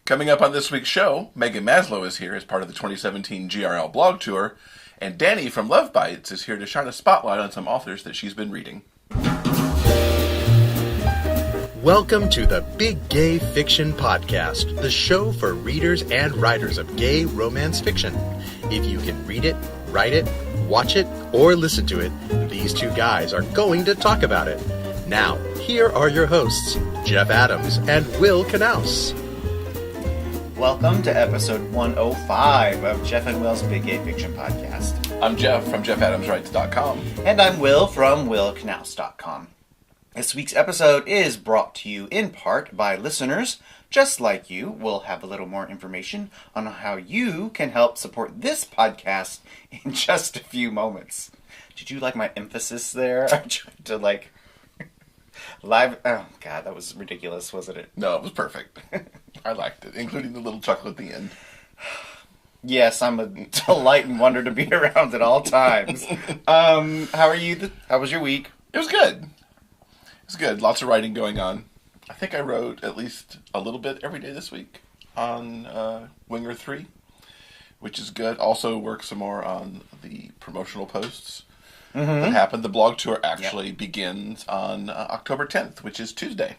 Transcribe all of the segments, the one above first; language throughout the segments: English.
Coming up on this week's show, Meghan Maslow is here as part of the 2017 GRL blog tour, and Dani from Love Bytes is here to shine a spotlight on some authors that she's been reading. Welcome to the Big Gay Fiction Podcast, the show for readers and writers of gay romance fiction. If you can read it, write it, watch it, or listen to it, these two guys are going to talk about it. Now, here are your hosts, Jeff Adams and Will Knaus. Welcome to episode 105 of Jeff and Will's Big Gay Fiction Podcast. I'm Jeff from JeffAdamsWrites.com. And I'm Will from WillKnaus.com. This week's episode is brought to you in part by listeners just like you. We'll have a little more information on how you can help support this podcast in just a few moments. Did you like my emphasis there? I tried to live... Oh, God, that was ridiculous, wasn't it? No, it was perfect. I liked it, including the little chuckle at the end. Yes, I'm a delight and wonder to be around at all times. How are you? How was your week? It was good. It was good. Lots of writing going on. I think I wrote at least a little bit every day this week on Winger 3, which is good. Also worked some more on the promotional posts that happened. The blog tour actually begins on October 10th, which is Tuesday.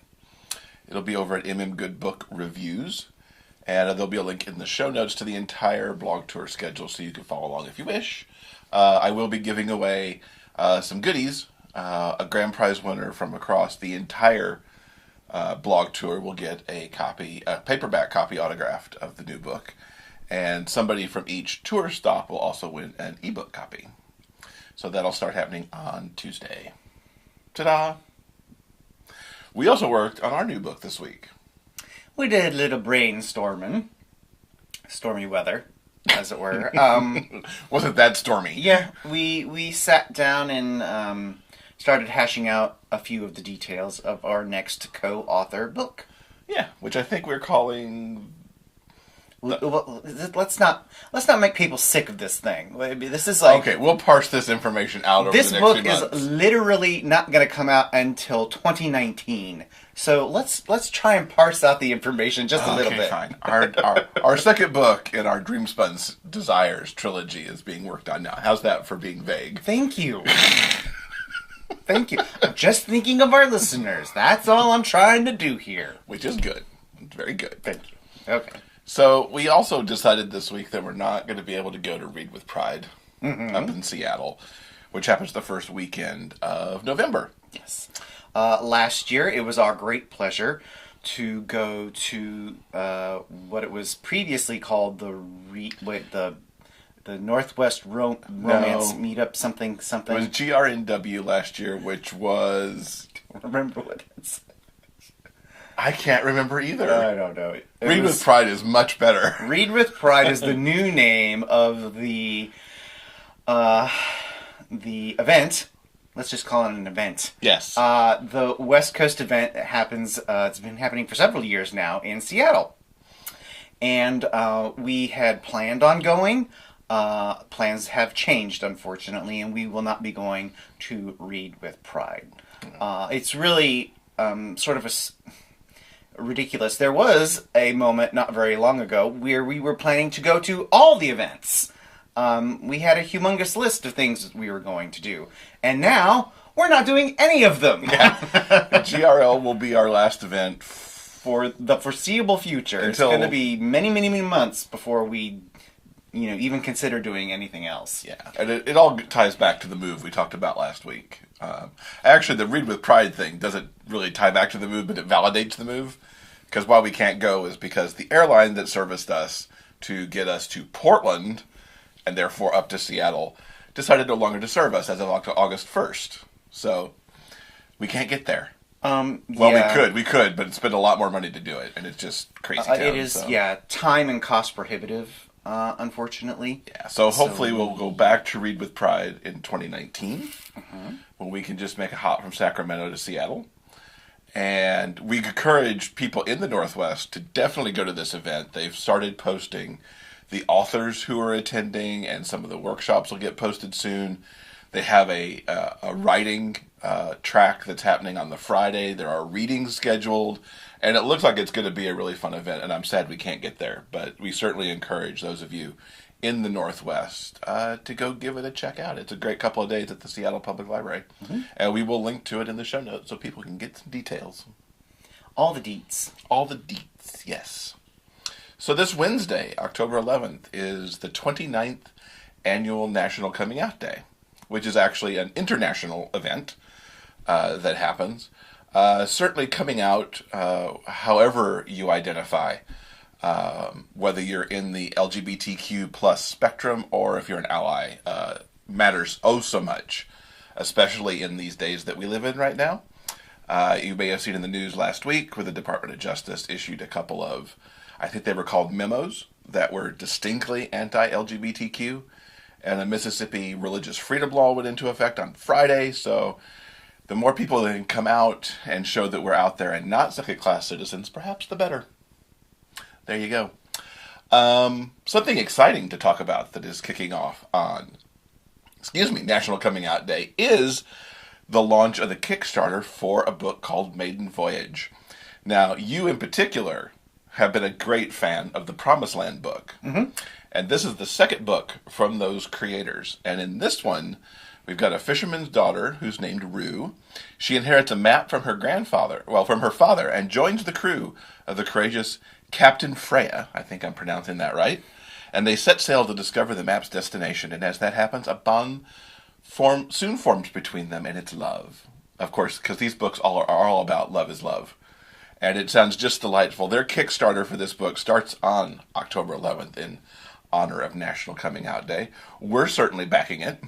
It'll be over at Good Book Reviews, and there'll be a link in the show notes to the entire blog tour schedule so you can follow along if you wish. I will be giving away some goodies. A grand prize winner from across the entire blog tour will get a paperback copy autographed of the new book, and somebody from each tour stop will also win an ebook copy. So that'll start happening on Tuesday. Ta-da! We also worked on our new book this week. We did a little brainstorming. Stormy weather, as it were. Wasn't that stormy? Yeah, we sat down and started hashing out a few of the details of our next co-author book. Yeah, which I think we're calling... Well, let's not make people sick of this thing. This is like... Okay, we'll parse this information out over the next few months. This book is literally not going to come out until 2019. So let's try and parse out the information just a little bit. Okay, fine. Our second book in our Dreamspun Desires trilogy is being worked on now. How's that for being vague? Thank you. Thank you. I'm just thinking of our listeners. That's all I'm trying to do here. Which is good. It's very good. Thank you. Okay. So we also decided this week that we're not going to be able to go to Read with Pride up in Seattle, which happens the first weekend of November. Yes. Last year, it was our great pleasure to go to what it was previously called the Northwest Romance Meetup something. It was GRNW last year, which was... I don't remember what it's... I can't remember either. I don't know. Read with Pride is much better. Read with Pride is the new name of the event. Let's just call it an event. Yes. The West Coast event happens. It's been happening for several years now in Seattle, and we had planned on going. Plans have changed, unfortunately, and we will not be going to Read with Pride. It's really sort of ridiculous. There was a moment not very long ago where we were planning to go to all the events. We had a humongous list of things that we were going to do. And now, we're not doing any of them. Yeah. GRL will be our last event for the foreseeable future. It's going to be many, many, many months before we even consider doing anything else. Yeah, and it all ties back to the move we talked about last week. Actually, the Read with Pride thing doesn't really tie back to the move, but it validates the move. Because why we can't go is because the airline that serviced us to get us to Portland, and therefore up to Seattle, decided no longer to serve us as of August 1st. So, we can't get there. Well, we could, but it's been a lot more money to do it, and it's just crazy town. It is, time and cost prohibitive, unfortunately. Yeah, so hopefully we'll go back to Read with Pride in 2019, when we can just make a hop from Sacramento to Seattle. And we encourage people in the Northwest to definitely go to this event. They've started posting the authors who are attending, and some of the workshops will get posted soon. They have a writing track that's happening on the Friday. There are readings scheduled, and it looks like it's going to be a really fun event. And I'm sad we can't get there, but we certainly encourage those of you in the Northwest to go give it a check out. It's a great couple of days at the Seattle Public Library, and we will link to it in the show notes so people can get some details. All the deets. All the deets, yes. So this Wednesday, October 11th, is the 29th annual National Coming Out Day, which is actually an international event that happens. Certainly coming out, however you identify, whether you're in the LGBTQ plus spectrum or if you're an ally, matters oh so much, especially in these days that we live in right now. You may have seen in the news last week where the Department of Justice issued a couple of, I think they were called memos, that were distinctly anti-LGBTQ. And the Mississippi religious freedom law went into effect on Friday. So the more people that can come out and show that we're out there and not second-class citizens, perhaps the better. There you go. Something exciting to talk about that is kicking off on, National Coming Out Day is the launch of the Kickstarter for a book called Maiden Voyage. Now, you in particular have been a great fan of the Promised Land book. And this is the second book from those creators. And in this one, we've got a fisherman's daughter who's named Rue. She inherits a map from her from her father, and joins the crew of the courageous Captain Freya. I think I'm pronouncing that right. And they set sail to discover the map's destination. And as that happens, a bond soon forms between them, and it's love. Of course, because these books are all about love is love. And it sounds just delightful. Their Kickstarter for this book starts on October 11th in honor of National Coming Out Day. We're certainly backing it,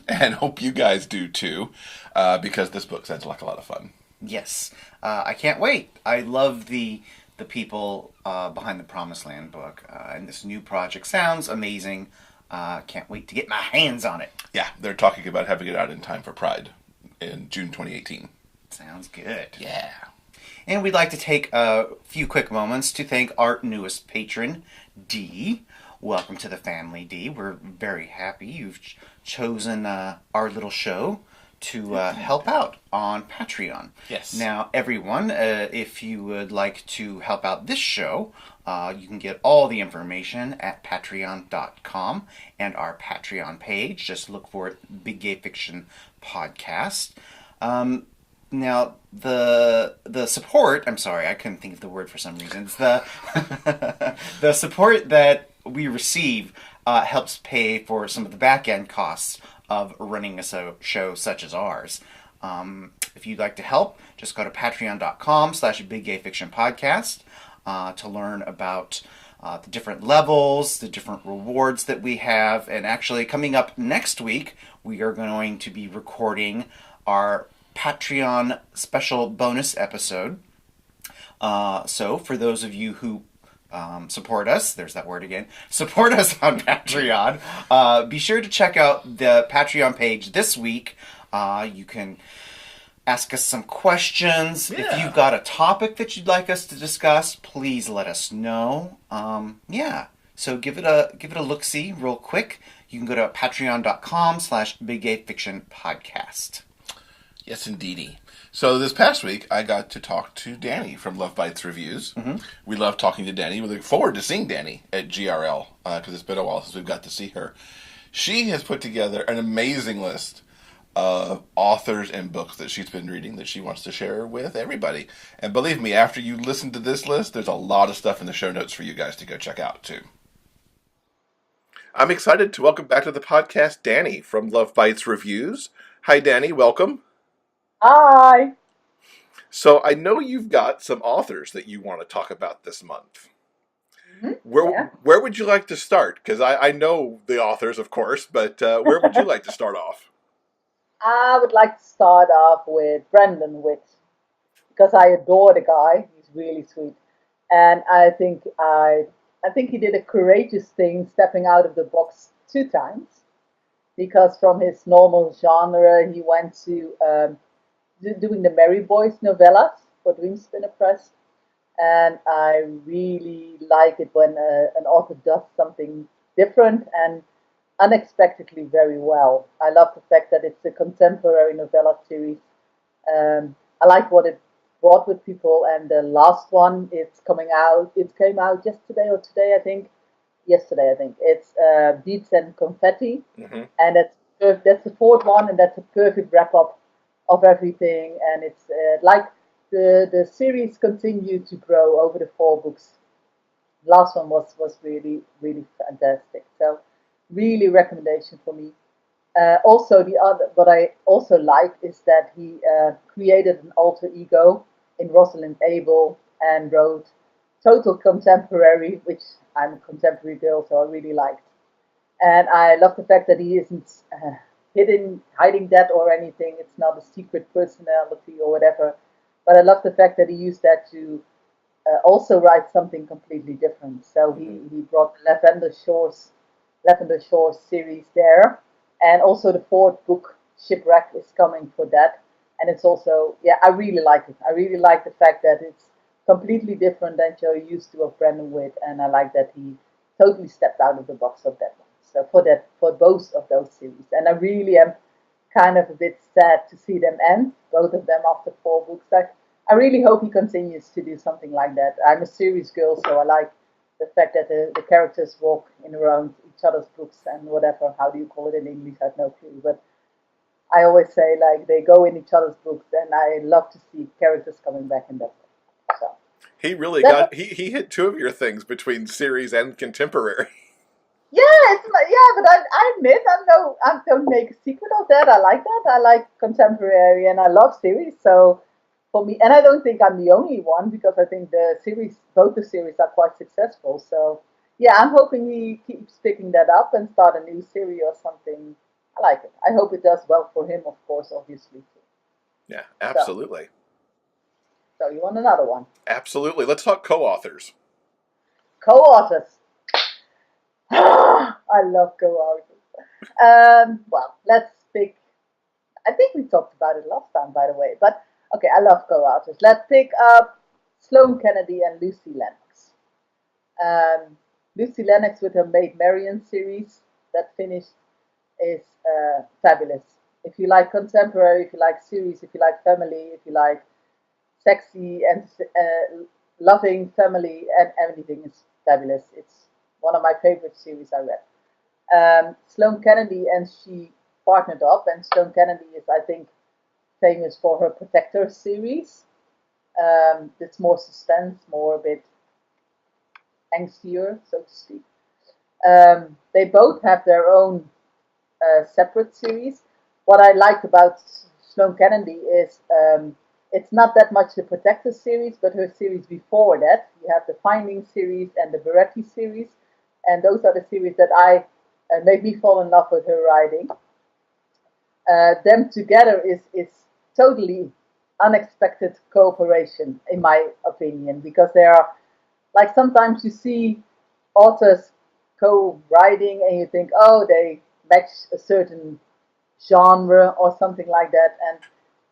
and hope you guys do too, because this book sounds like a lot of fun. Yes. I can't wait. I love the people behind the Promised Land book, and this new project sounds amazing. Can't wait to get my hands on it. Yeah, they're talking about having it out in time for Pride in June 2018. Sounds good. Yeah. And we'd like to take a few quick moments to thank our newest patron, Dee. Welcome to the family, Dee. We're very happy you've chosen our little show to help out on Patreon. Yes. Now, everyone, if you would like to help out this show, you can get all the information at patreon.com and our Patreon page. Just look for it, Big Gay Fiction Podcast. Now, the support, I'm sorry, I couldn't think of the word for some reason. It's the support that we receive helps pay for some of the back-end costs of running a show such as ours. If you'd like to help, just go to patreon.com/biggayfictionpodcast to learn about the different levels, the different rewards that we have. And actually, coming up next week, we are going to be recording our Patreon special bonus episode. So for those of you who support us, there's that word again, support us on Patreon, be sure to check out the Patreon page this week. You can ask us some questions. Yeah. If you've got a topic that you'd like us to discuss, please let us know. So give it a look-see real quick. You can go to patreon.com/biggayfictionpodcast. Yes, indeedy. So this past week, I got to talk to Dani from Love Bytes Reviews. We love talking to Dani. We look forward to seeing Dani at GRL, because it's been a while since we've got to see her. She has put together an amazing list of authors and books that she's been reading that she wants to share with everybody. And believe me, after you listen to this list, there's a lot of stuff in the show notes for you guys to go check out, too. I'm excited to welcome back to the podcast Dani from Love Bytes Reviews. Hi, Dani. Welcome. Hi. So I know you've got some authors that you want to talk about this month. Where would you like to start? Because I know the authors, of course, but where would you like to start off? I would like to start off with Brendan Witt, because I adore the guy. He's really sweet, and I think he did a courageous thing, stepping out of the box 2 times, because from his normal genre, he went to doing the Merry Boys novellas for Dream Spinner Press, and I really like it when an author does something different and unexpectedly very well. I love the fact that it's a contemporary novella series. I like what it brought with people, and the last one, it's coming out. It came out yesterday or today, I think. Yesterday, I think. It's Beats and Confetti, Mm-hmm. and that's the fourth one, and that's a perfect wrap up of everything. And it's like the series continued to grow over the four books. Last one was really fantastic. So really recommendation for me. Also, the other what I also like is that he created an alter ego in Rosalind Abel and wrote total contemporary, which I'm a contemporary girl, so I really liked. And I love the fact that he isn't hiding that or anything. It's not a secret personality or whatever. But I love the fact that he used that to also write something completely different. So he brought Lavender Shores series there, and also the fourth book Shipwreck is coming for that. And it's also, yeah, I really like it. I really like the fact that it's completely different than you're used to of Brandon Witt, and I like that he totally stepped out of the box of that one. So for both of those series, and I really am kind of a bit sad to see them end, both of them after four books. I really hope he continues to do something like that. I'm a series girl, so I like the fact that the characters walk in around each other's books and whatever. How do you call it in English? I have no clue. But I always say like they go in each other's books, and I love to see characters coming back in that book. So He really that, he hit two of your things between series and contemporary. yeah, but I admit I don't make a secret of that. I like that. I like contemporary and I love series. So for me, and I don't think I'm the only one because I think both the series are quite successful. So yeah, I'm hoping he keeps picking that up and start a new series or something. I like it. I hope it does well for him, of course, obviously too. Yeah, So, absolutely. so you want another one? Absolutely. Let's talk co-authors. Co-authors. I love co-authors. Well, let's pick. I think we talked about it last time, by the way. But okay, I love co-authors. Let's pick up Sloane Kennedy and Lucy Lennox. Lucy Lennox with her Maid Marian series that finished is fabulous. If you like contemporary, if you like series, if you like family, if you like sexy and loving family, and everything is fabulous. It's one of my favorite series I read. Sloane Kennedy and she partnered up, and Sloane Kennedy is, I think, famous for her Protector series. It's more suspense, more a bit angstier, so to speak. They both have their own separate series. What I like about Sloane Kennedy is it's not that much the Protector series, but her series before that. You have the Finding series and the Beretti series, and those are the series that I made me fall in love with her writing. Them together is totally unexpected cooperation, in my opinion, because they are like sometimes you see authors co-writing and you think, oh, they match a certain genre or something like that, and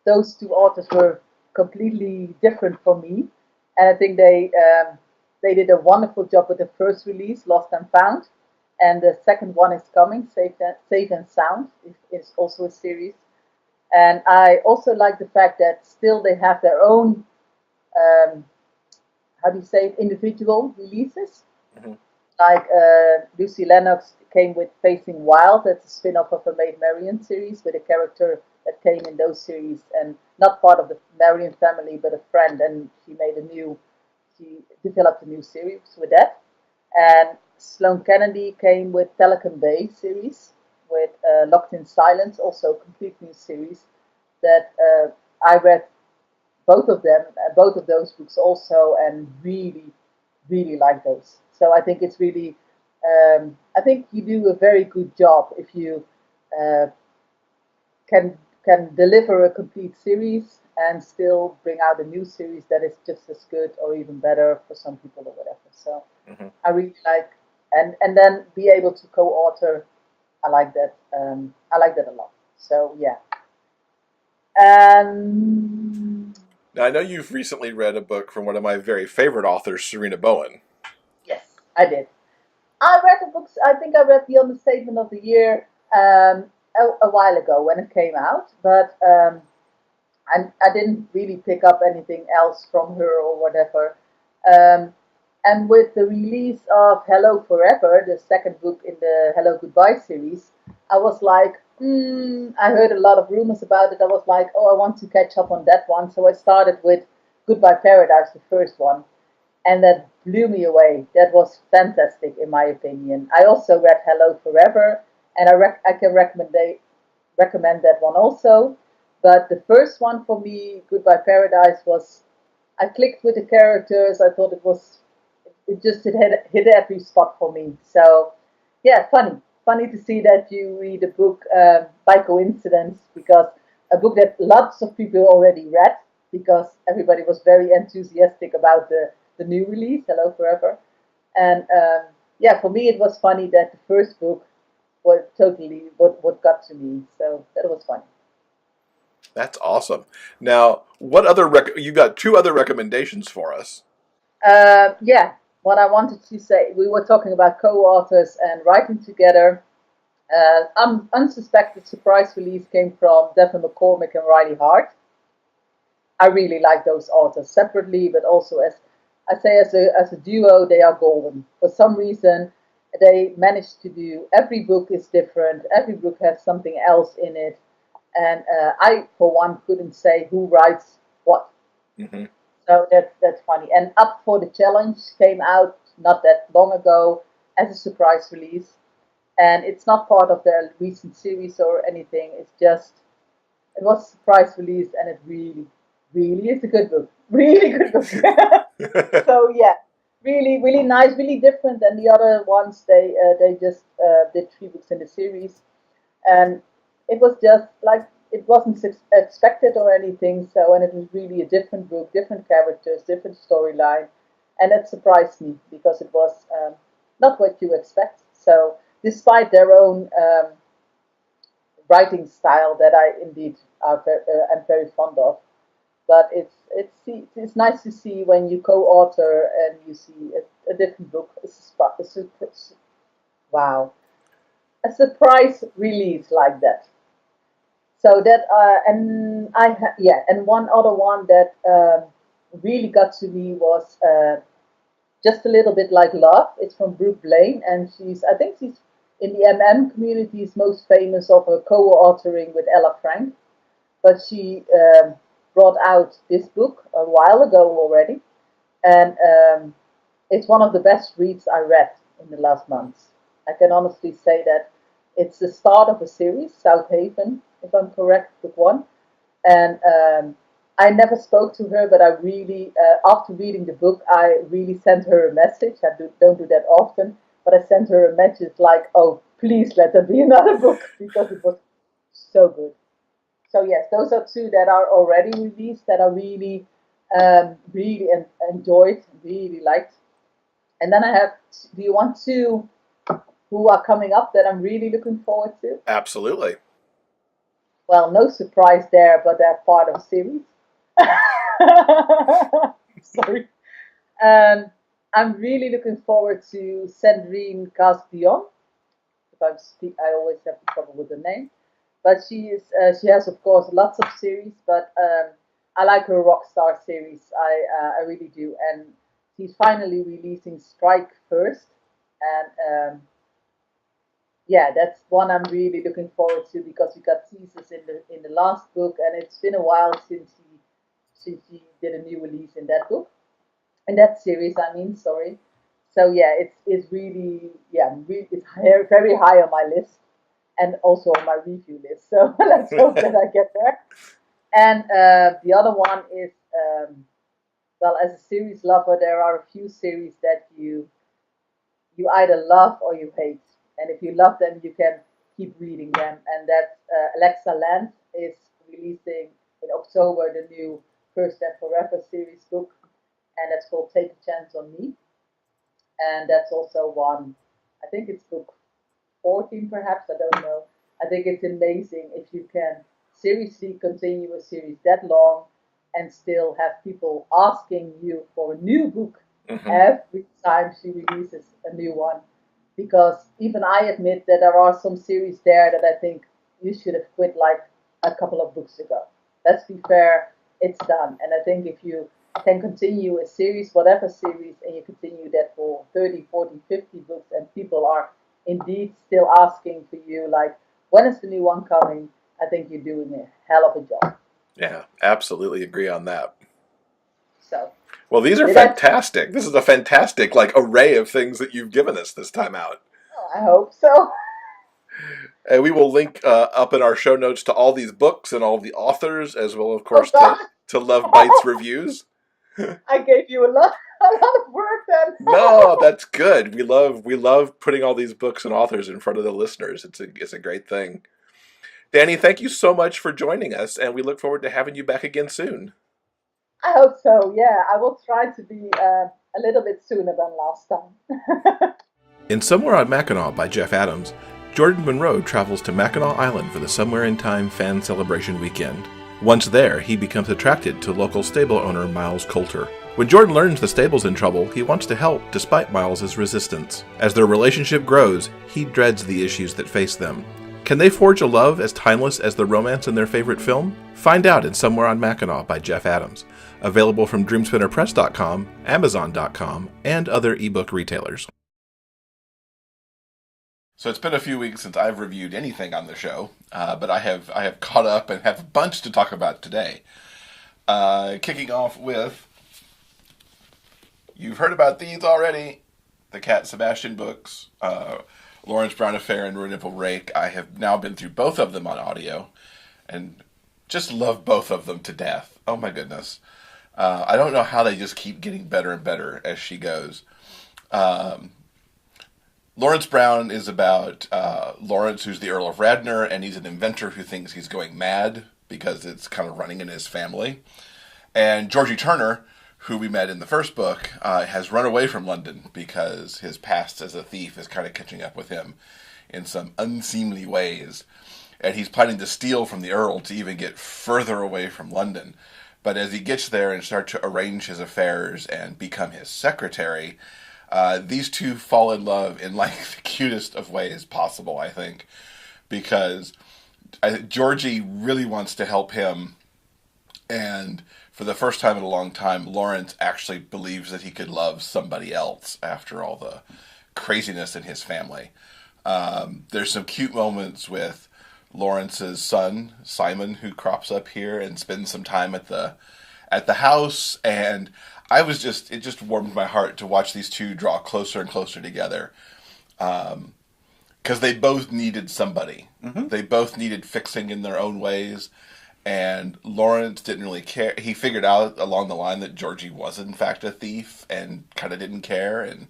those two authors were completely different for me, and I think they did a wonderful job with the first release, Lost and Found, and the second one is coming, Safe and Sound, is also a series. And I also like the fact that still they have their own, um, how do you say it, individual releases. Mm-hmm. Like Lucy Lennox came with Facing Wild, that's a spin off of her Maid Marian series, with a character that came in those series and not part of the Marian family, but a friend, and she developed a new series with that. And Sloane Kennedy came with Pelican Bay series, with Locked in Silence, also a complete new series that I read both of those books also, and really like those. So I think it's really, I think you do a very good job if you uh, can deliver a complete series and still bring out a new series that is just as good or even better for some people or whatever. So Mm-hmm. I really like, and then be able to co-author. I like that. I like that a lot. So yeah. And Now, I know you've recently read a book from one of my very favorite authors, Serena Bowen. yes, I did. I read the books. I think I read the Understatement of the Year a while ago when it came out, but I didn't really pick up anything else from her or whatever. Um, and with the release of Hello Forever, the second book in the Hello Goodbye series, I was like, I heard a lot of rumors about it. I was like, oh, I want to catch up on that one. So I started with Goodbye Paradise, the first one, and that blew me away. That was fantastic, in my opinion. I also read Hello Forever, and I can recommend that one also. But the first one for me, Goodbye Paradise, was I clicked with the characters. I thought it just hit every spot for me. So yeah, funny to see that you read a book by coincidence, because a book that lots of people already read, because everybody was very enthusiastic about the new release, Hello Forever. And yeah, for me it was funny that the first book was totally what got to me. So that was funny. That's awesome. Now, what other you got two other recommendations for us? Yeah, what I wanted to say, we were talking about co-authors and writing together. Unsuspected surprise release came from Devin McCormick and Riley Hart. I really like those authors separately, but also as I say, as a duo, they are golden. For some reason, they managed to do every book is different. Every book has something else in it, and I, for one, couldn't say who writes what. Mm-hmm. So that's funny. And Up for the Challenge came out not that long ago as a surprise release, and it's not part of their recent series or anything. It's just it was a surprise release, and it really is a good book. Really good book. So yeah, really nice, really different than the other ones. They just did three books in the series, and it was just like it wasn't expected or anything. So, and it was really a different book, different characters, different storyline, and it surprised me because it was not what you expect. So, despite their own writing style that I indeed am very fond of, but it's nice to see when you co-author and you see a different book. Wow, a surprise release like that. So that and yeah, and one other one that really got to me was just a little bit like Love. It's from Brooke Blaine, and I think she's in the MM community is most famous of her co-authoring with Ella Frank, but she brought out this book a while ago already, and it's one of the best reads I read in the last months. I can honestly say that it's the start of a series, South Haven, if I'm correct, book one, and I never spoke to her, but I really, after reading the book, I really sent her a message. Don't do that often, but I sent her a message like, "Oh, please let there be another book," because it was so good. So yes, those are two that are already released that I really enjoyed, really liked. And then I have. Do you want two who are coming up that I'm really looking forward to? Absolutely. Well, no surprise there, but they're part of a series. Sorry. Um, I'm really looking forward to Sandrine Caspion. I always have trouble with the name, but she has of course lots of series, but I like her Rockstar series. I really do, and she's finally releasing Strike First, and yeah, that's one I'm really looking forward to because we got teasers in the last book, and it's been a while since she did a new release in that book, in that series. I mean, sorry. So yeah, it's really it's very high on my list, and also on my review list. So let's hope that I get there. And the other one is well, as a series lover, there are a few series that you either love or you hate. And if you love them, you can keep reading them. And that Alexa Land is releasing in October the new First and Forever series book, and that's called Take a Chance on Me. And that's also one. I think it's book 14, perhaps. I don't know. I think it's amazing if you can seriously continue a series that long and still have people asking you for a new book Mm-hmm. every time she releases a new one. because even I admit that there are some series there that I think you should have quit like a couple of books ago. Let's be fair, it's done. And I think if you can continue a series, whatever series, and you continue that for 30, 40, 50 books, and people are indeed still asking for you, like, when is the new one coming? I think you're doing a hell of a job. Yeah, absolutely agree on that. So, well, these are fantastic. This is a fantastic array of things that you've given us this time out. I hope so. And we will link up in our show notes to all these books and all the authors, as well, of course, to Love Bytes Reviews. I gave you a lot of work then. No, that's good. We love putting all these books and authors in front of the listeners. It's a great thing. Dani, thank you so much for joining us, and we look forward to having you back again soon. I hope so, yeah. I will try to be a little bit sooner than last time. In Somewhere on Mackinac by Jeff Adams, Jordan Monroe travels to Mackinac Island for the Somewhere in Time fan celebration weekend. Once there, he becomes attracted to local stable owner Miles Coulter. When Jordan learns the stable's in trouble, he wants to help despite Miles's resistance. As their relationship grows, he dreads the issues that face them. Can they forge a love as timeless as the romance in their favorite film? Find out in Somewhere on Mackinac by Jeff Adams. Available from DreamSpinnerPress.com, Amazon.com, and other ebook retailers. So it's been a few weeks since I've reviewed anything on the show, but I have caught up and have a bunch to talk about today. Kicking off with, you've heard about these already, the Cat Sebastian books, Lawrence Brown Affair and Ruin of Rake. I have now been through both of them on audio, and just love both of them to death. Oh my goodness. I don't know how they just keep getting better and better as she goes. Lawrence Brown is about Lawrence, who's the Earl of Radnor, and he's an inventor who thinks he's going mad because it's kind of running in his family. And Georgie Turner, who we met in the first book, has run away from London because his past as a thief is kind of catching up with him in some unseemly ways. And he's planning to steal from the Earl to even get further away from London. But as he gets there and starts to arrange his affairs and become his secretary, these two fall in love in the cutest of ways possible, I think. Because Georgie really wants to help him, and for the first time in a long time, Lawrence actually believes that he could love somebody else after all the craziness in his family. There's some cute moments with Lawrence's son, Simon, who crops up here and spends some time at the house, and it just warmed my heart to watch these two draw closer and closer together. Because they both needed somebody. Mm-hmm. They both needed fixing in their own ways. And Lawrence didn't really care. He figured out along the line that Georgie was in fact a thief and kind of didn't care. And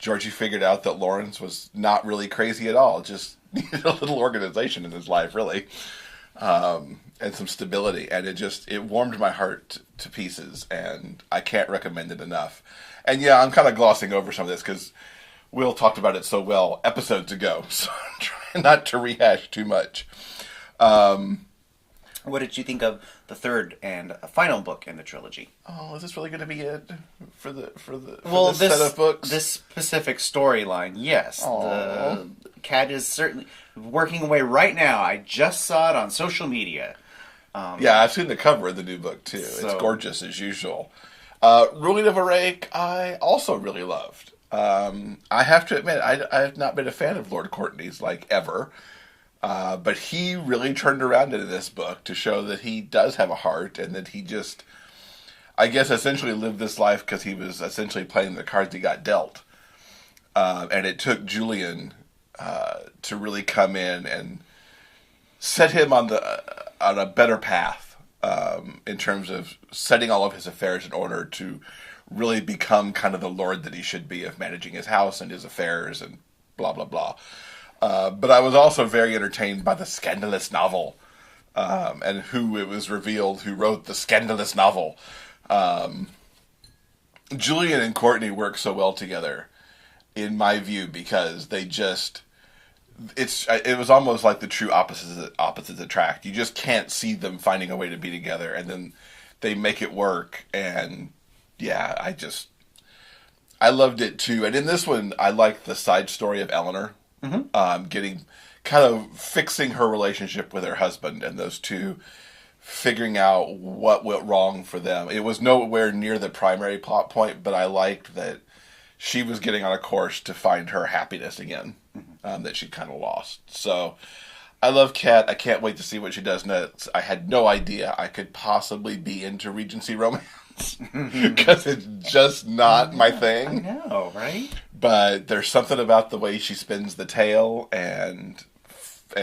Georgie figured out that Lawrence was not really crazy at all. Just needed a little organization in his life, really. And some stability. And it warmed my heart to pieces. And I can't recommend it enough. And yeah, I'm kind of glossing over some of this because Will talked about it so well episodes ago. So I'm trying not to rehash too much. What did you think of the third and final book in the trilogy? Oh, is this really going to be it for this set of books? This specific storyline, yes. Aww. The Cat is certainly working away right now. I just saw it on social media. Yeah, I've seen the cover of the new book too. It's gorgeous as usual. Ruin of a Rake, I also really loved. I have to admit, I have not been a fan of Lord Courtney's ever. But he really turned around in this book to show that he does have a heart and that he just, I guess, essentially lived this life because he was essentially playing the cards he got dealt. And it took Julian to really come in and set him on a better path in terms of setting all of his affairs in order to really become kind of the lord that he should be of managing his house and his affairs and blah, blah, blah. But I was also very entertained by the scandalous novel, and who it was revealed who wrote the scandalous novel. Julian and Courtney work so well together, in my view, because they it was almost like the true opposites attract. You just can't see them finding a way to be together, and then they make it work, and yeah, I loved it too. And in this one, I liked the side story of Eleanor, getting kind of fixing her relationship with her husband, and those two figuring out what went wrong for them. It was nowhere near the primary plot point, but I liked that she was getting on a course to find her happiness again, that she kind of lost. So I love Cat. I can't wait to see what she does next. I had no idea I could possibly be into Regency romance because it's just not my thing. I know, right? But there's something about the way she spins the tale, and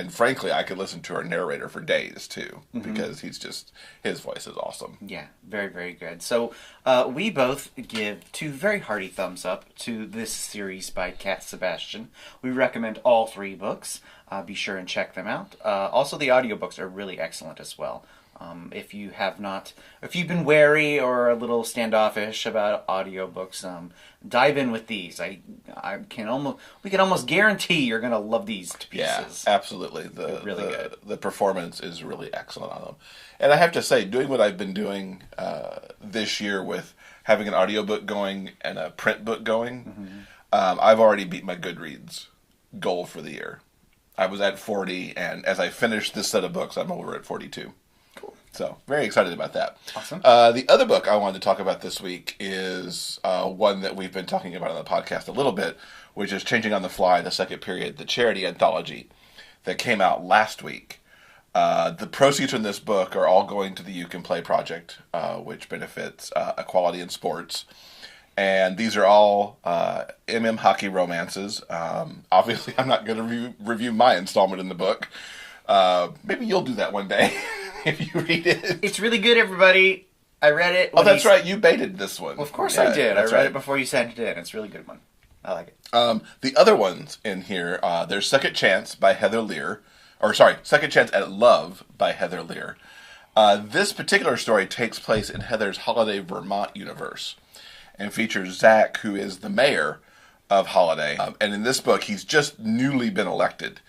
frankly, I could listen to her narrator for days too, because his voice is awesome. Yeah, very, very good. So we both give 2 very hearty thumbs up to this series by Cat Sebastian. We recommend all 3 books. Be sure and check them out. Also, the audiobooks are really excellent as well. If you've been wary or a little standoffish about audiobooks, dive in with these. We can almost guarantee you're going to love these to pieces. Yeah, absolutely. Really good. The performance is really excellent on them. And I have to say, doing what I've been doing this year with having an audiobook going and a print book going, I've already beat my Goodreads goal for the year. I was at 40, and as I finish this set of books, I'm over at 42. So, very excited about that. Awesome. The other book I wanted to talk about this week is one that we've been talking about on the podcast a little bit, which is Changing on the Fly, the Second Period, the charity anthology that came out last week. The proceeds from this book are all going to the You Can Play project, which benefits equality in sports. And these are all hockey romances. Obviously, I'm not going to review my installment in the book. Maybe you'll do that one day. If you read it. It's really good, everybody. I read it. Oh, that's right. You baited this one. Well, of course I did. I read it before you sent it in. It's a really good one. I like it. The other ones in here, there's Second Chance by Heather Lear. Second Chance at Love by Heather Lear. This particular story takes place in Heather's Holiday, Vermont universe and features Zach, who is the mayor of Holiday. And in this book, he's just newly been elected.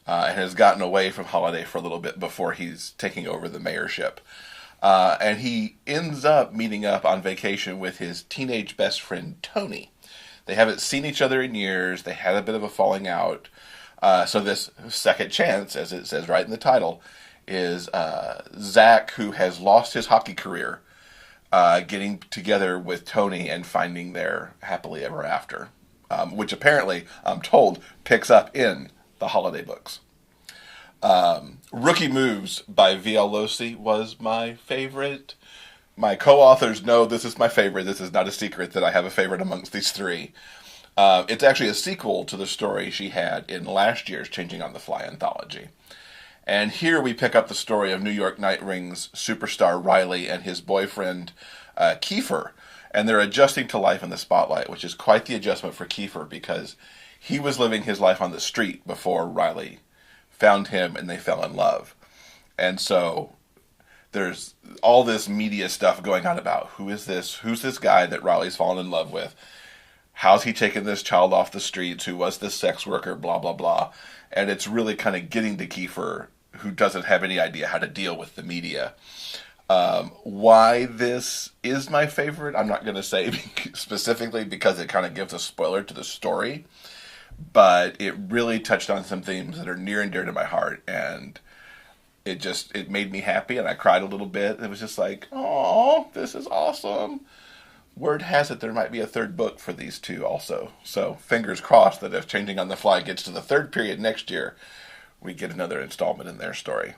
And has gotten away from Holiday for a little bit before he's taking over the mayorship. And he ends up meeting up on vacation with his teenage best friend, Tony. They haven't seen each other in years. They had a bit of a falling out. So this second chance, as it says right in the title, is Zach, who has lost his hockey career, getting together with Tony and finding their happily ever after. Which apparently, I'm told, picks up in the Holiday books. Rookie Moves by V.L. Losey was my favorite. My co-authors know this is my favorite. This is not a secret that I have a favorite amongst these 3. It's actually a sequel to the story she had in last year's Changing on the Fly anthology. And here we pick up the story of New York Night Rings superstar Riley and his boyfriend Kiefer. And they're adjusting to life in the spotlight, which is quite the adjustment for Kiefer because he was living his life on the street before Riley found him and they fell in love. And so there's all this media stuff going on about who's this guy that Riley's fallen in love with? How's he taken this child off the streets? Who was this sex worker? Blah, blah, blah. And it's really kind of getting to Kiefer, who doesn't have any idea how to deal with the media. Why this is my favorite, I'm not going to say specifically because it kind of gives a spoiler to the story. But it really touched on some themes that are near and dear to my heart, and it made me happy, and I cried a little bit. It was just like, oh, this is awesome. Word has it there might be a 3rd book for these 2 also. So fingers crossed that if Changing on the Fly gets to the 3rd period next year, we get another installment in their story.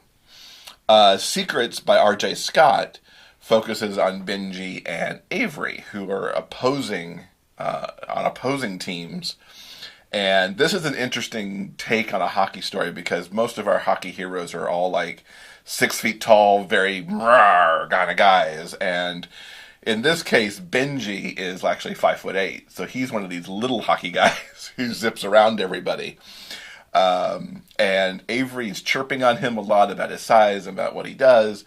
Secrets by R.J. Scott focuses on Benji and Avery, who are opposing teams. And this is an interesting take on a hockey story because most of our hockey heroes are all like 6 feet tall, very kind of guys. And in this case, Benji is actually 5'8", so he's one of these little hockey guys who zips around everybody. And Avery's chirping on him a lot about his size and about what he does.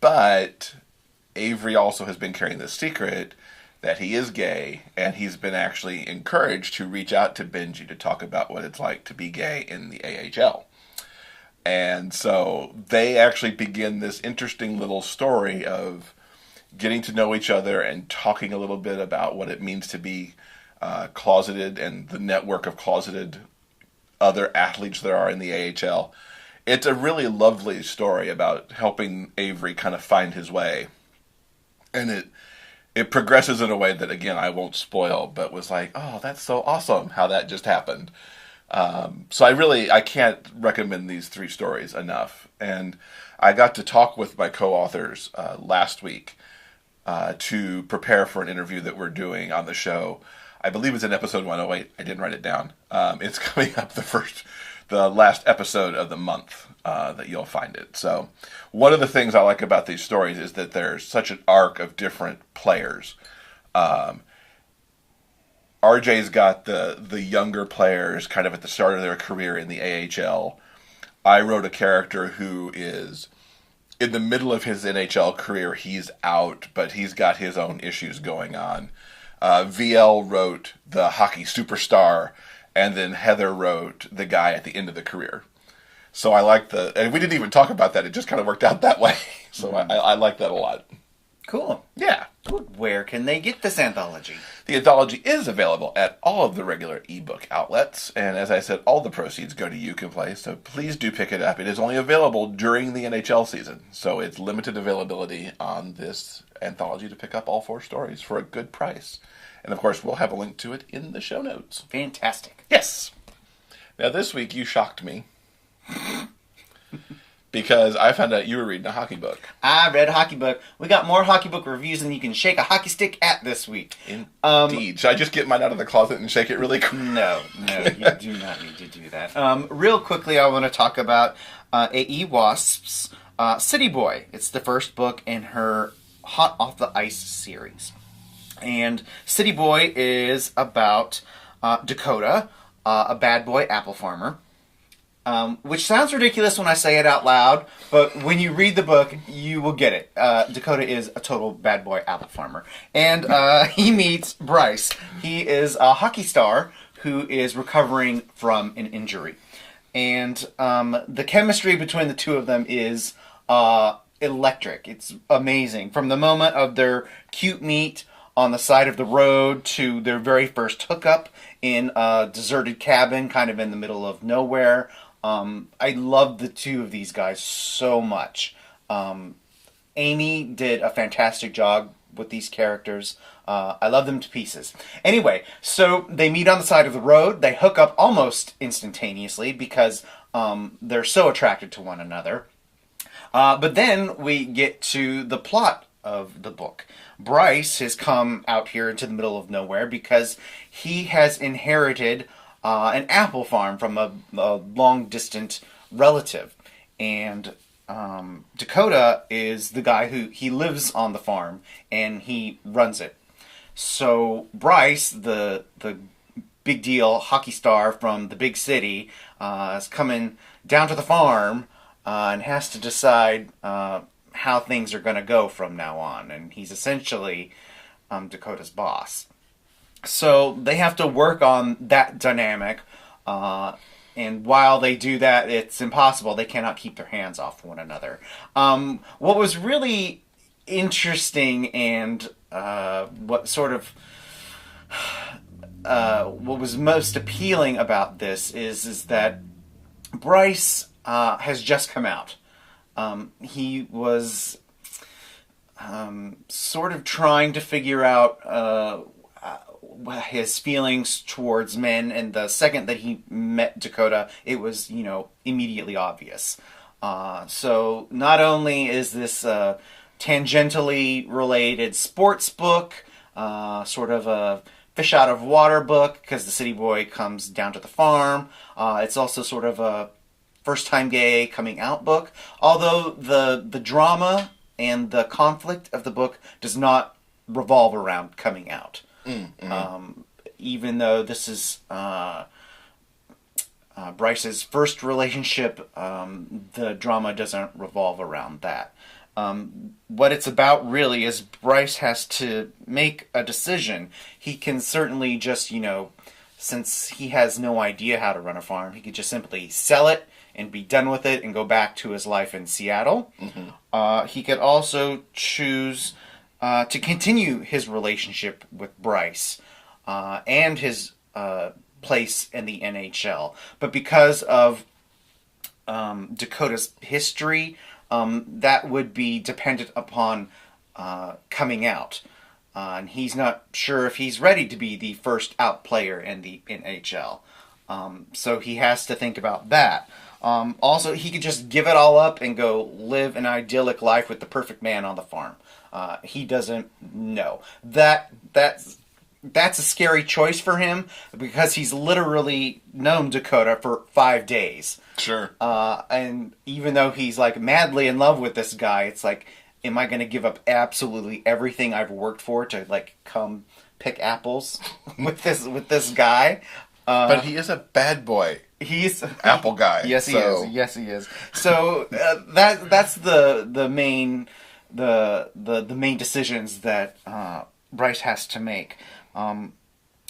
But Avery also has been carrying this secret that he is gay, and he's been actually encouraged to reach out to Benji to talk about what it's like to be gay in the AHL. And so they actually begin this interesting little story of getting to know each other and talking a little bit about what it means to be closeted and the network of closeted other athletes there are in the AHL. It's a really lovely story about helping Avery kind of find his way. And it progresses in a way that, again, I won't spoil, but was like, oh, that's so awesome how that just happened. So I can't recommend these 3 stories enough. And I got to talk with my co-authors last week to prepare for an interview that we're doing on the show. I believe it's in episode 108. I didn't write it down. It's coming up the last episode of the month that you'll find it. So one of the things I like about these stories is that there's such an arc of different players. RJ's got the younger players kind of at the start of their career in the AHL. I wrote a character who is in the middle of his NHL career. He's out, but he's got his own issues going on. VL wrote the hockey superstar, and then Heather wrote the guy at the end of the career. So I like and we didn't even talk about that. It just kind of worked out that way. So I like that a lot. Cool. Yeah. Where can they get this anthology? The anthology is available at all of the regular ebook outlets, and as I said, all the proceeds go to You Can Play, so please do pick it up. It is only available during the NHL season, so it's limited availability on this anthology to pick up all 4 stories for a good price. And of course, we'll have a link to it in the show notes. Fantastic. Yes. Now this week you shocked me. Because I found out you were reading a hockey book. I read a hockey book. We got more hockey book reviews than you can shake a hockey stick at this week. Indeed. Should I just get mine out of the closet and shake it really quick? No, you do not need to do that. Real quickly, I want to talk about A.E. Wasp's City Boy. It's the first book in her Hot Off the Ice series. And City Boy is about Dakota, a bad boy apple farmer. Which sounds ridiculous when I say it out loud, but when you read the book, you will get it. Dakota is a total bad boy apple farmer. And he meets Bryce. He is a hockey star who is recovering from an injury. And the chemistry between the two of them is electric. It's amazing. From the moment of their cute meet on the side of the road to their very first hookup in a deserted cabin kind of in the middle of nowhere. I love the two of these guys so much. Amy did a fantastic job with these characters. I love them to pieces. Anyway, so they meet on the side of the road. They hook up almost instantaneously because they're so attracted to one another. But then we get to the plot of the book. Bryce has come out here into the middle of nowhere because he has inherited an apple farm from a long-distant relative. And Dakota is the guy he lives on the farm, and he runs it. So Bryce, the big deal hockey star from the big city, is coming down to the farm and has to decide how things are going to go from now on. And he's essentially Dakota's boss. So they have to work on that dynamic, and while they do that, it's impossible. They cannot keep their hands off one another. What was really interesting and what was most appealing about this is that Bryce has just come out. He was sort of trying to figure out his feelings towards men, and the second that he met Dakota, it was, immediately obvious. So not only is this a tangentially related sports book, sort of a fish out of water book, because the city boy comes down to the farm, it's also sort of a first-time gay coming out book, although the drama and the conflict of the book does not revolve around coming out. Mm-hmm. Even though this is Bryce's first relationship, the drama doesn't revolve around that. What it's about really is Bryce has to make a decision. He can certainly just, since he has no idea how to run a farm, he could just simply sell it and be done with it and go back to his life in Seattle. Mm-hmm. He could also choose to continue his relationship with Bryce, and his place in the NHL. But because of Dakota's history, that would be dependent upon coming out. And he's not sure if he's ready to be the first out player in the NHL. So he has to think about that. Also, he could just give it all up and go live an idyllic life with the perfect man on the farm. He doesn't know. That's a scary choice for him because he's literally known Dakota for 5 days. Sure. And even though he's like madly in love with this guy, it's like, am I going to give up absolutely everything I've worked for to like come pick apples with this guy? But he is a bad boy. He's apple guy. Yes, he is. Yes, he is. So that's the main decisions that Bryce has to make.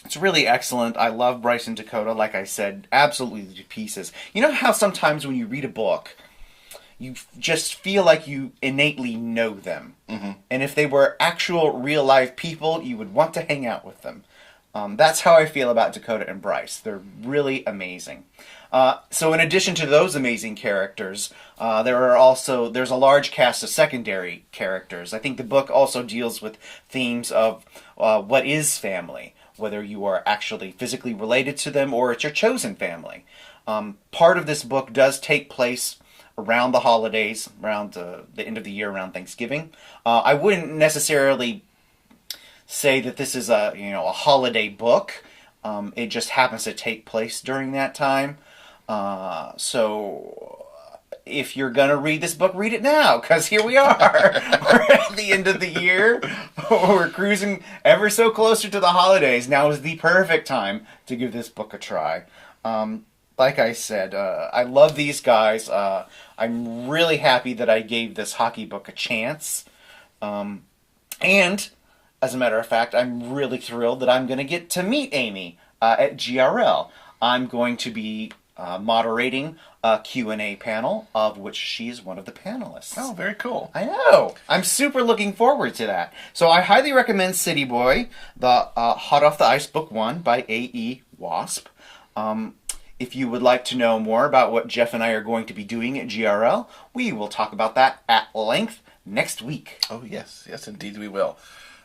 It's really excellent. I love Bryce and Dakota. Like I said, absolutely to pieces. You know how sometimes when you read a book, you just feel like you innately know them, and if they were actual real life people, you would want to hang out with them. That's how I feel about Dakota and Bryce. They're really amazing. So in addition to those amazing characters, there's a large cast of secondary characters. I think the book also deals with themes of what is family, whether you are actually physically related to them or it's your chosen family. Part of this book does take place around the holidays, around the end of the year, around Thanksgiving. I wouldn't necessarily say that this is a holiday book. It just happens to take place during that time. So if you're gonna read this book, read it now, because here we are. We're at the end of the year. We're cruising ever so closer to the holidays. Now is the perfect time to give this book a try. Like I said, I love these guys. I'm really happy that I gave this hockey book a chance. And as a matter of fact, I'm really thrilled that I'm going to get to meet Amy at GRL. I'm going to be moderating a Q&A panel, of which she's one of the panelists. Oh, very cool. I know. I'm super looking forward to that. So I highly recommend City Boy, the Hot Off the Ice Book 1 by A.E. Wasp. If you would like to know more about what Jeff and I are going to be doing at GRL, we will talk about that at length next week. Oh, yes. Yes, indeed we will.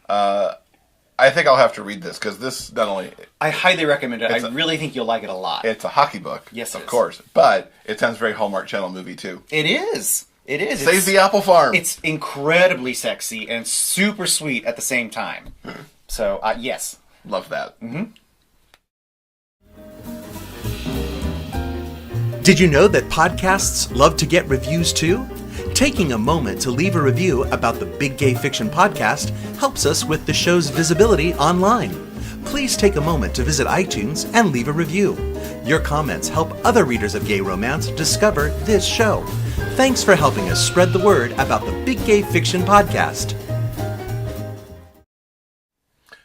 I think I'll have to read this, because this not only... I highly recommend it. I really think you'll like it a lot. It's a hockey book. Yes, of course. But it sounds very Hallmark Channel movie, too. It is. It is. Saves the apple farm. It's incredibly sexy and super sweet at the same time. So, yes. Love that. Did you know that podcasts love to get reviews too? Taking a moment to leave a review about the Big Gay Fiction podcast helps us with the show's visibility online. Please take a moment to visit iTunes and leave a review. Your comments help other readers of gay romance discover this show. Thanks for helping us spread the word about the Big Gay Fiction podcast.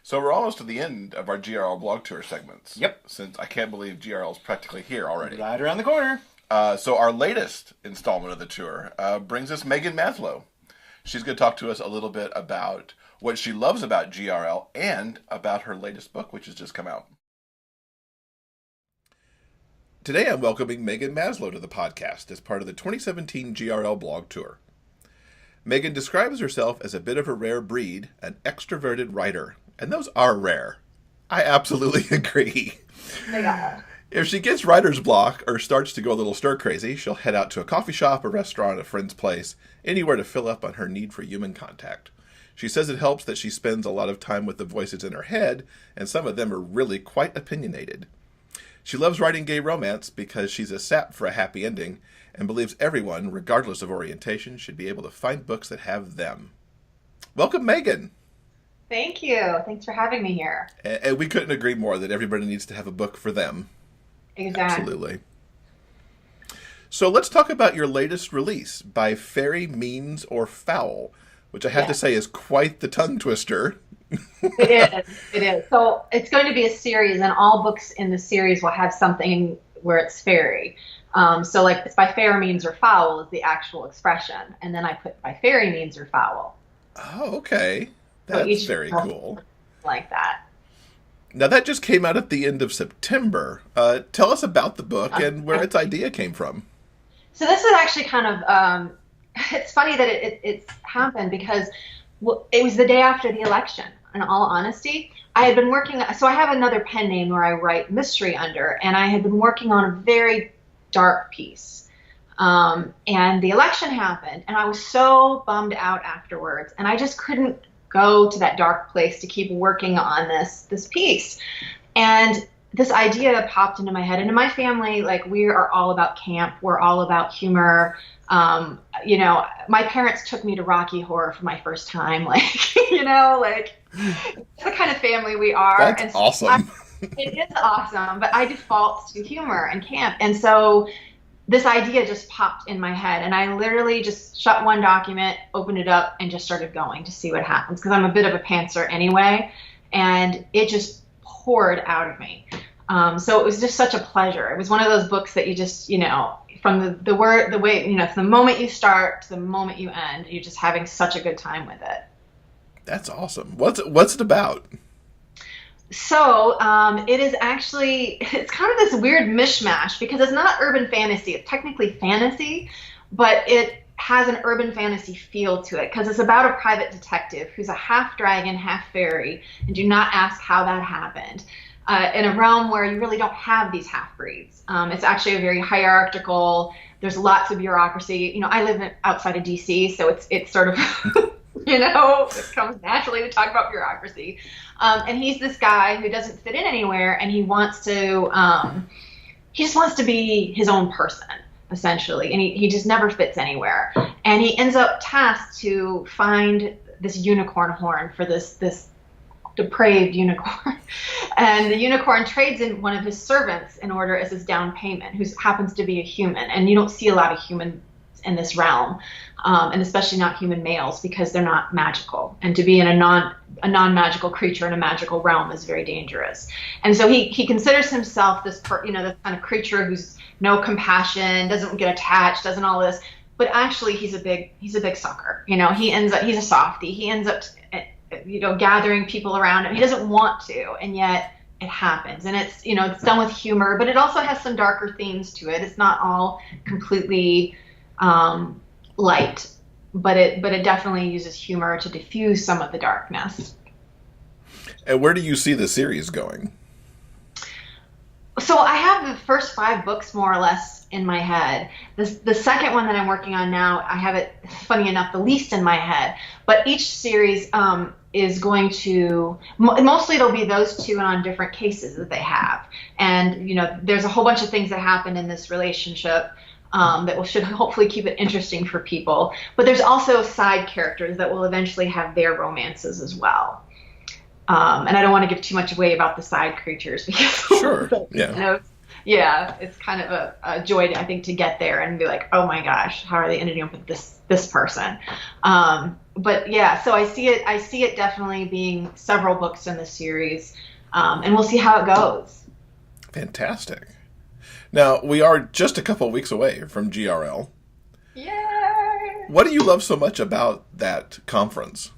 So we're almost to the end of our GRL blog tour segments. Yep. Since I can't believe GRL is practically here already. Right around the corner. So our latest installment of the tour brings us Meghan Maslow. She's going to talk to us a little bit about what she loves about GRL and about her latest book, which has just come out. Today I'm welcoming Meghan Maslow to the podcast as part of the 2017 GRL blog tour. Meghan describes herself as a bit of a rare breed, an extroverted writer, and those are rare. I absolutely agree. Yeah. If she gets writer's block or starts to go a little stir-crazy, she'll head out to a coffee shop, a restaurant, a friend's place, anywhere to fill up on her need for human contact. She says it helps that she spends a lot of time with the voices in her head, and some of them are really quite opinionated. She loves writing gay romance because she's a sap for a happy ending, and believes everyone, regardless of orientation, should be able to find books that have them. Welcome, Meghan! Thank you. Thanks for having me here. And we couldn't agree more that everybody needs to have a book for them. Exactly. Absolutely. So let's talk about your latest release, By Fairy Means or Foul, which I have to say is quite the tongue twister. It is. So it's going to be a series, and all books in the series will have something where it's fairy. So like it's by fair means or foul is the actual expression. And then I put by fairy means or foul. Oh, okay. That's very cool. Like that. Now, that just came out at the end of September. Tell us about the book and where its idea came from. So this is actually kind of, it's funny that it's happened because it was the day after the election, in all honesty. I had been working, so I have another pen name where I write mystery under, and I had been working on a very dark piece. And the election happened, and I was so bummed out afterwards, and I just couldn't go to that dark place to keep working on this piece. And this idea popped into my head. And in my family, like, we are all about camp. We're all about humor. You know, my parents took me to Rocky Horror for my first time. Like, you know, like, it's the kind of family we are. That's and so awesome. it is awesome, but I default to humor and camp. And so this idea just popped in my head, and I literally just shut one document, opened it up, and just started going to see what happens, because I'm a bit of a pantser anyway, and it just poured out of me. So it was just such a pleasure. It was one of those books that you just, you know, from the way, you know, from the moment you start to the moment you end, you're just having such a good time with it. That's awesome. What's it about? So it is actually, it's kind of this weird mishmash, because it's not urban fantasy. It's technically fantasy, but it has an urban fantasy feel to it, because it's about a private detective who's a half dragon, half fairy, and do not ask how that happened, in a realm where you really don't have these half-breeds. It's actually a very hierarchical, there's lots of bureaucracy. You know, I live outside of DC, so it's sort of... You know, it comes naturally to talk about bureaucracy. And he's this guy who doesn't fit in anywhere, and he just wants to be his own person, essentially. And he just never fits anywhere. And he ends up tasked to find this unicorn horn for this depraved unicorn. And the unicorn trades in one of his servants in order as his down payment, who happens to be a human. And you don't see a lot of humans in this realm. And especially not human males, because they're not magical. And to be in a non-magical creature in a magical realm is very dangerous. And so he considers himself this kind of creature who's no compassion, doesn't get attached, doesn't all this. But actually, he's a big sucker. You know, he's a softie. He ends up, you know, gathering people around him. He doesn't want to, and yet it happens. And it's, you know, it's done with humor, but it also has some darker themes to it. It's not all completely light, but it definitely uses humor to diffuse some of the darkness. And where do you see the series going? So I have the first 5 books more or less in my head. The second one that I'm working on now, I have it, funny enough, the least in my head. But each series is going to, mostly it'll be those two and on different cases that they have. And, you know, there's a whole bunch of things that happen in this relationship that should hopefully keep it interesting for people. But there's also side characters that will eventually have their romances as well. And I don't want to give too much away about the side creatures, because Sure, yeah. You know, yeah, it's kind of a joy, I think, to get there and be like, oh my gosh, how are they ending up with this person? But yeah, so I see it definitely being several books in the series, and we'll see how it goes. Fantastic. Now, we are just a couple of weeks away from GRL. Yay! What do you love so much about that conference?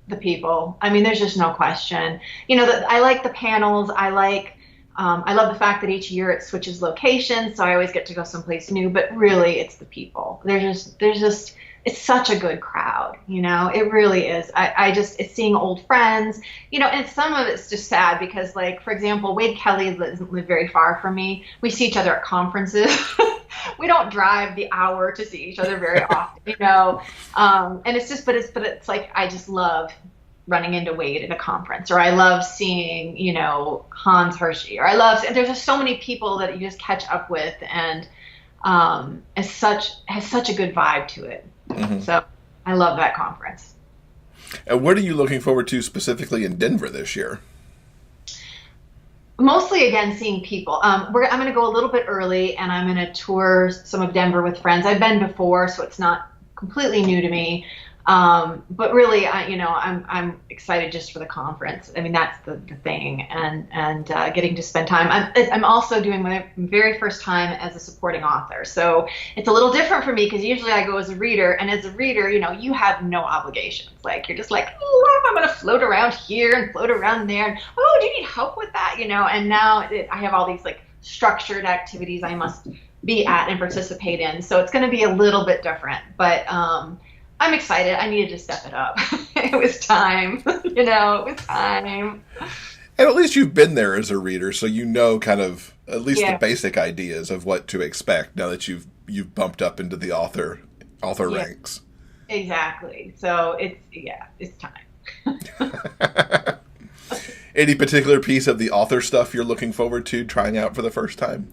The people. I mean, there's just no question. You know, I like the panels. I love the fact that each year it switches locations, so I always get to go someplace new. But really, it's the people. There's just it's such a good crowd. You know, it really is. It's seeing old friends. You know, and some of it's just sad because, like, for example, Wade Kelly doesn't live very far from me. We see each other at conferences. We don't drive the hour to see each other very often, you know. And it's just, but it's like, I just love running into Wade at a conference, or I love seeing, you know, Hans Hershey, or there's just so many people that you just catch up with, and has such a good vibe to it. Mm-hmm. So I love that conference. And what are you looking forward to specifically in Denver this year? Mostly, again, seeing people. I'm going to go a little bit early, and I'm going to tour some of Denver with friends. I've been before, so it's not completely new to me. But really, I'm excited just for the conference. I mean, that's the thing, and getting to spend time. I'm also doing my very first time as a supporting author, so it's a little different for me because usually I go as a reader, and as a reader, you have no obligations. Like you're just like, oh, I'm going to float around here and float around there, and oh, do you need help with that? And now I have all these like structured activities I must be at and participate in, so it's going to be a little bit different, but I'm excited. I needed to step it up. It was time. It was time. And at least you've been there as a reader, so you know kind of at least the basic ideas of what to expect now that you've bumped up into the author ranks. Exactly. So it's time. Any particular piece of the author stuff you're looking forward to trying out for the first time?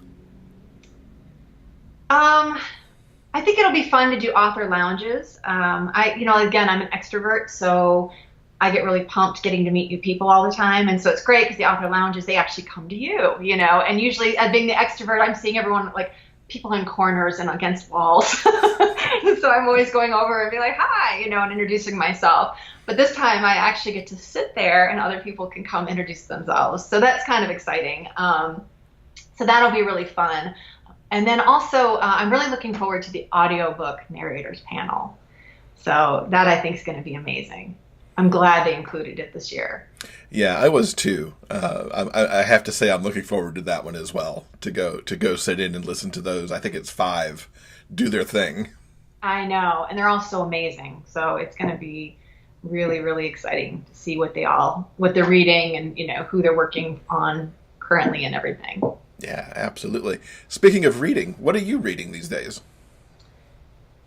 I think it'll be fun to do author lounges. Again, I'm an extrovert, so I get really pumped getting to meet new people all the time. And so it's great because the author lounges, they actually come to you, and usually being the extrovert, I'm seeing everyone like people in corners and against walls. So I'm always going over and be like, hi, and introducing myself. But this time I actually get to sit there and other people can come introduce themselves. So that's kind of exciting. So that'll be really fun. And then also, I'm really looking forward to the audiobook narrators panel. So that I think is going to be amazing. I'm glad they included it this year. Yeah, I was too. I have to say I'm looking forward to that one as well, to go sit in and listen to those. I think it's 5 do their thing. I know, and they're all so amazing. So it's going to be really, really exciting to see what they're reading and, who they're working on currently and everything. Yeah, absolutely. Speaking of reading, what are you reading these days?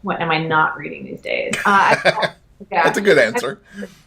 What am I not reading these days? That's a good answer.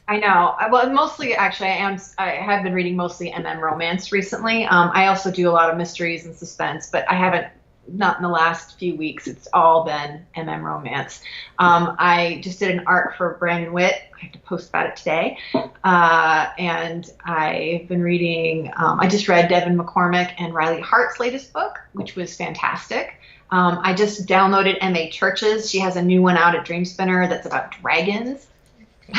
I know. Well, mostly, actually, I have been reading mostly romance recently. I also do a lot of mysteries and suspense, but I haven't, not in the last few weeks. It's all been romance. I just did an art for Brandon Witt. I have to post about it today. And I've been reading, I just read Devin McCormick and Riley Hart's latest book, which was fantastic. I just downloaded M.A. Church's. She has a new one out at Dream Spinner that's about dragons.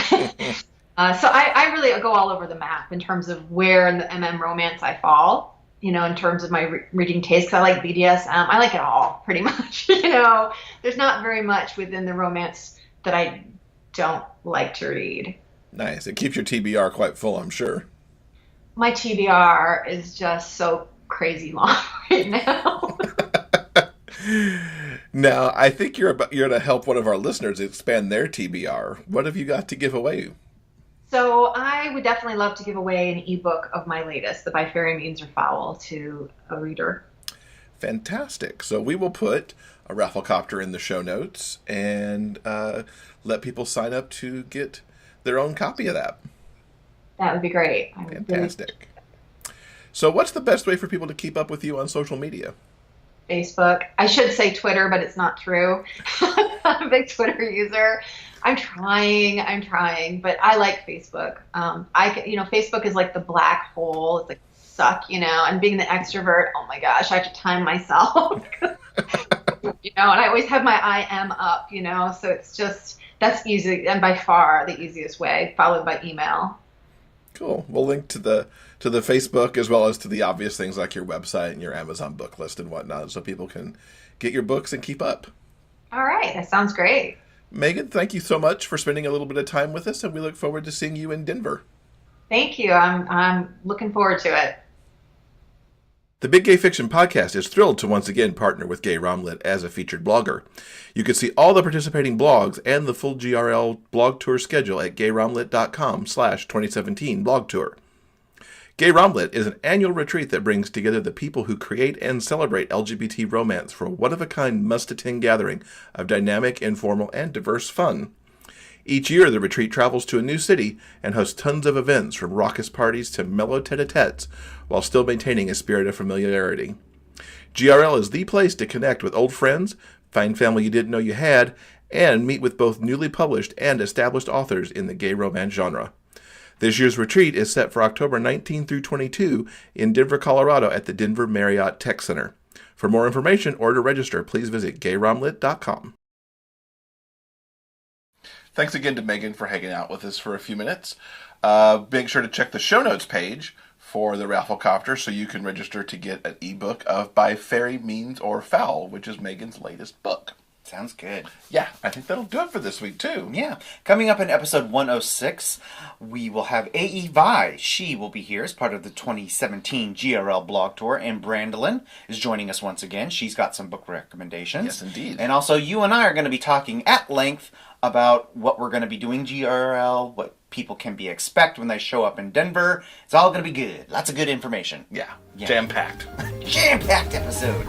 So I really go all over the map in terms of where in the romance I fall. In terms of my reading taste, because I like BDSM. I like it all, pretty much. There's not very much within the romance that I don't like to read. Nice. It keeps your TBR quite full, I'm sure. My TBR is just so crazy long right now. Now, I think you're going to help one of our listeners expand their TBR. What have you got to give away? So I would definitely love to give away an ebook of my latest, The By Fairy Means or Foul, to a reader. Fantastic. So we will put a Rafflecopter in the show notes and let people sign up to get their own copy of that. That would be great. Fantastic. So what's the best way for people to keep up with you on social media? Facebook. I should say Twitter, but it's not true. I'm a big Twitter user. I'm trying, but I like Facebook. Facebook is like the black hole. It's like suck, and being the extrovert, oh my gosh, I have to time myself. And I always have my IM up, so it's just, that's easy and by far the easiest way, followed by email. Cool. We'll link to the Facebook as well as to the obvious things like your website and your Amazon book list and whatnot, so people can get your books and keep up. All right. That sounds great. Megan, thank you so much for spending a little bit of time with us, and we look forward to seeing you in Denver. Thank you. I'm looking forward to it. The Big Gay Fiction Podcast is thrilled to once again partner with Gay Romlit as a featured blogger. You can see all the participating blogs and the full GRL blog tour schedule at gayromlit.com/2017 blog tour. Gay Romlit is an annual retreat that brings together the people who create and celebrate LGBT romance for a one-of-a-kind must-attend gathering of dynamic, informal, and diverse fun. Each year, the retreat travels to a new city and hosts tons of events from raucous parties to mellow tete-a-tetes, while still maintaining a spirit of familiarity. GRL is the place to connect with old friends, find family you didn't know you had, and meet with both newly published and established authors in the gay romance genre. This year's retreat is set for October 19 through 22 in Denver, Colorado at the Denver Marriott Tech Center. For more information or to register, please visit gayromlit.com. Thanks again to Meghan for hanging out with us for a few minutes. Make sure to check the show notes page for the Rafflecopter so you can register to get an ebook of By Fairy Means or Foul, which is Meghan's latest book. Sounds good. Yeah, I think that'll do it for this week, too. Yeah. Coming up in episode 106, we will have A.E. Vi. She will be here as part of the 2017 GRL blog tour, and Brandolyn is joining us once again. She's got some book recommendations. Yes, indeed. And also, you and I are going to be talking at length about what we're going to be doing GRL, what people can be expect when they show up in Denver. It's all going to be good. Lots of good information. Yeah. Yeah. Jam-packed. Jam-packed episode.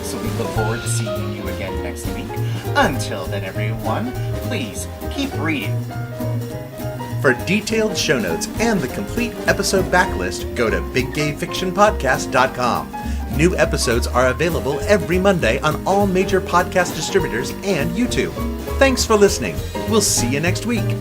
So we look forward to seeing you again next week. Until then, everyone, please keep reading. For detailed show notes and the complete episode backlist, go to biggayfictionpodcast.com. New episodes are available every Monday on all major podcast distributors and YouTube. Thanks for listening. We'll see you next week.